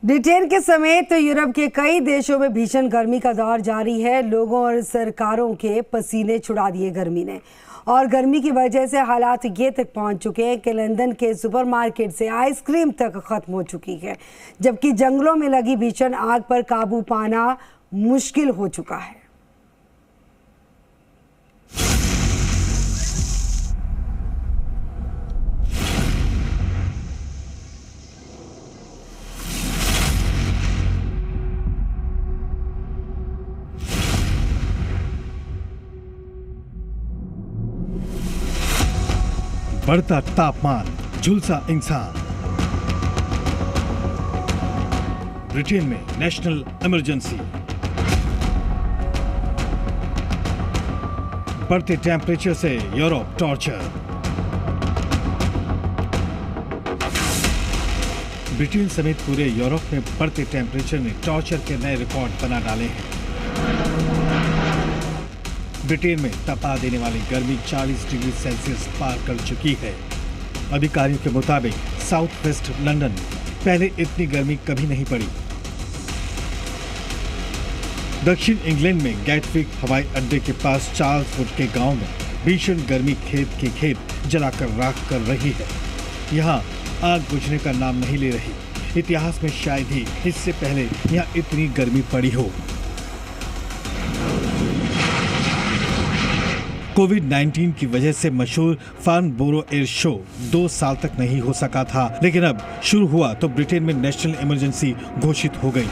Britain के समेत Europe के कई देशों में भीषण गर्मी का दौर जारी है। लोगों और सरकारों के पसीने छुड़ा दिए गर्मी ने, और गर्मी की वजह से हालात ये तक पहुंच चुके हैं कि लंदन के सुपरमार्केट से आइसक्रीम तक खत्म हो चुकी है, जबकि जंगलों में लगी भीषण आग पर काबू पाना मुश्किल हो चुका है। बढ़ता तापमान, झुलसा इंसान। ब्रिटेन में नेशनल इमरजेंसी। बढ़ते टेम्परेचर से यूरोप टॉर्चर। ब्रिटेन समेत पूरे यूरोप में बढ़ते टेम्परेचर ने टॉर्चर के नए रिकॉर्ड बना डाले हैं। ब्रिटेन में तपा देने वाली गर्मी 40 डिग्री सेल्सियस पार कर चुकी है। अधिकारियों के मुताबिक साउथ वेस्ट लंदन में पहले इतनी गर्मी कभी नहीं पड़ी। दक्षिण इंग्लैंड में गैटविक हवाई अड्डे के पास चार्ल्स वुड के गांव में भीषण गर्मी खेत के खेत जलाकर राख कर रही है। यहां आग बुझने का नाम नहीं ले रही। इतिहास में शायद ही इससे पहले यहां इतनी गर्मी पड़ी हो। कोविड-19 की वजह से मशहूर फार्नबोरो एयर शो 2 साल तक नहीं हो सका था, लेकिन अब शुरू हुआ तो ब्रिटेन में नेशनल इमरजेंसी घोषित हो गई।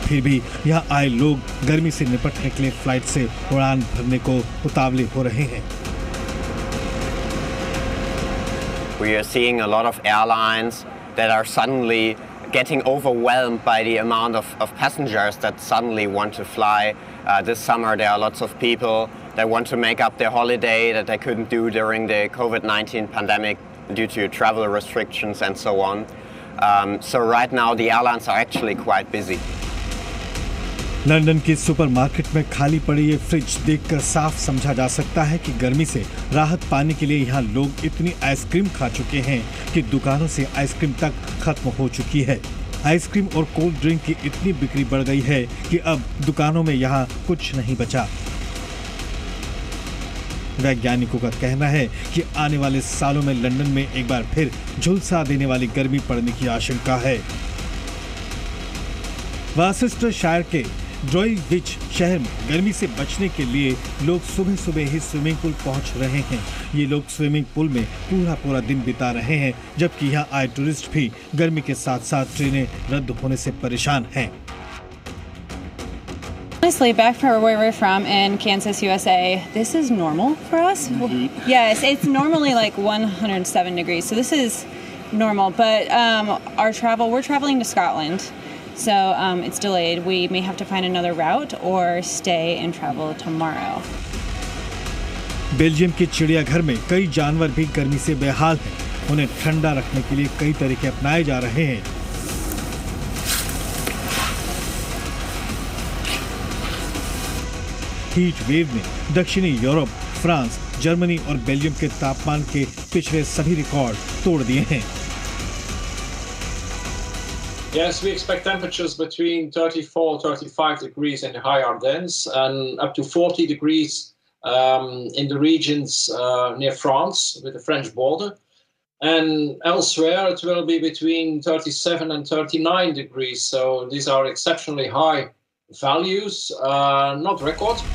फिर भी यहां आए लोग गर्मी से निपटने के लिए फ्लाइट से उड़ान भरने को उतावले हो रहे हैं। We are seeing a lot of airlines that are suddenly getting overwhelmed by the amount of passengers that suddenly want to fly. This summer there are lots of people that want to make up their holiday that they couldn't do during the COVID-19 pandemic due to travel restrictions and so on. So right now the airlines are actually quite busy. London की supermarket में खाली पड़ी ये fridge देखकर साफ समझा जा सकता है कि गर्मी से राहत पाने के लिए यहाँ लोग इतनी आइसक्रीम खा चुके हैं कि दुकानों से आइसक्रीम तक खत्म हो चुकी है। आइसक्रीम और कोल्ड ड्रिंक की इतनी बिक्री बढ़ गई है कि अब दुकानों में यहाँ कुछ नहीं बचा। वैज्ञानिकों का कहना है कि आने वाले सालों में लंदन में एक बार फिर झुलसा देने वाली गर्मी पड़ने की आशंका है। वर्सेस्टरशायर के ड्रोइविच शहर में गर्मी से बचने के लिए लोग सुबह सुबह ही स्विमिंग पूल पहुंच रहे हैं। ये लोग स्विमिंग पूल में पूरा दिन बिता रहे हैं, जबकि यहाँ आए टूरिस्ट भी गर्मी के साथ साथ ट्रेनें रद्द होने से परेशान हैं। Honestly, back from where we're from in Kansas, USA, this is normal for us. Yes, it's normally like 107 degrees, so this is normal. But we're traveling to Scotland. So it's delayed. We may have to find another route or stay and travel tomorrow. Belgium के चिड़ियाघर में कई जानवर भी गर्मी से बेहाल हैं। उन्हें ठंडा रखने के लिए कई तरीके अपनाए जा रहे हैं। हीट वेव ने दक्षिणी यूरोप, फ्रांस, जर्मनी और बेल्जियम के तापमान के पिछले सभी रिकॉर्ड तोड़ दिए हैं। Yes, we expect temperatures between 34-35 degrees in the high Ardennes and up to 40 degrees in the regions near France with the French border. And elsewhere it will be between 37 and 39 degrees. So these are exceptionally high values, not record.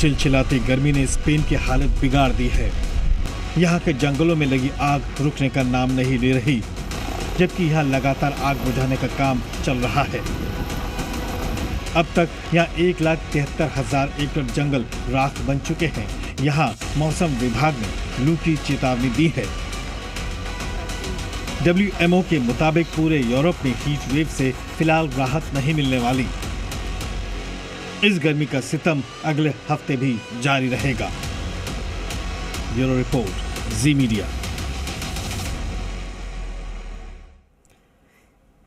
चिलचिलाती गर्मी ने Spain की हालत बिगाड़ दी है। यहाँ के जंगलों में लगी आग रुकने का नाम नहीं ले रही, जबकि यहाँ लगातार आग बुझाने का काम चल रहा है। अब तक यहाँ 1,73,000 एकड़ जंगल राख बन चुके हैं। यहाँ मौसम विभाग ने लू की चेतावनी दी है। WMO के मुताबिक पूरे यूरोप में हीट वेव से फिलहाल राहत नहीं मिलने वाली। इस गर्मी का सितम अगले हफ्ते भी जारी रहेगा। ब्यूरो रिपोर्ट, जी मीडिया।